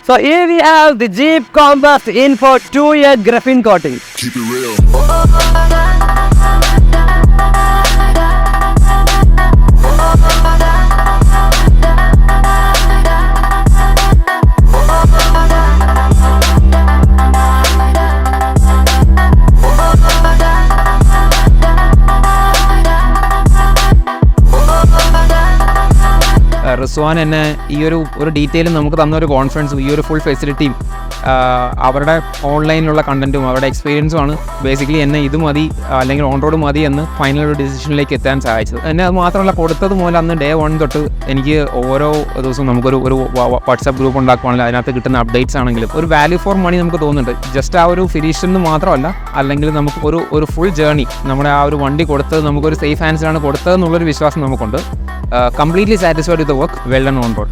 So here we have the Jeep Compass in for 2-year graphene coating. Keep it real. Rizwan എന്നെ ഈ ഒരു ഡീറ്റെയിലും നമുക്ക് തന്ന ഒരു കോൺഫിഡൻസും ഈ ഒരു ഫുൾ ഫെസിലിറ്റിയും അവരുടെ ഓൺലൈനിലുള്ള കണ്ടൻറ്റും അവരുടെ എക്സ്പീരിയൻസുമാണ് ബേസിക്കലി എന്നെ ഇത് മതി അല്ലെങ്കിൽ ഓൺ റോഡ് മതി എന്ന് ഫൈനൽ ഒരു ഡിസിഷനിലേക്ക് എത്താൻ സഹായിച്ചത്. എന്നെ അത് മാത്രമല്ല കൊടുത്തത് മുതൽ അന്ന് ഡേ 1 തൊട്ട് എനിക്ക് ഓരോ ദിവസവും നമുക്കൊരു വാട്സാപ്പ് ഗ്രൂപ്പ് ഉണ്ടാക്കുവാണെങ്കിൽ അതിനകത്ത് കിട്ടുന്ന അപ്ഡേറ്റ്സ് ആണെങ്കിലും ഒരു വാല്യൂ ഫോർ മണി നമുക്ക് തോന്നുന്നുണ്ട്. ജസ്റ്റ് ആ ഒരു ഫിനിഷെന്ന് മാത്രമല്ല, അല്ലെങ്കിൽ നമുക്ക് ഒരു ഫുൾ ജേർണി നമ്മുടെ ആ ഒരു വണ്ടി കൊടുത്തത് നമുക്കൊരു സേഫ് ഹാൻഡ്സിലാണ് കൊടുത്തതെന്നുള്ളൊരു വിശ്വാസം നമുക്കുണ്ട്. Completely satisfied with the work, well done on board.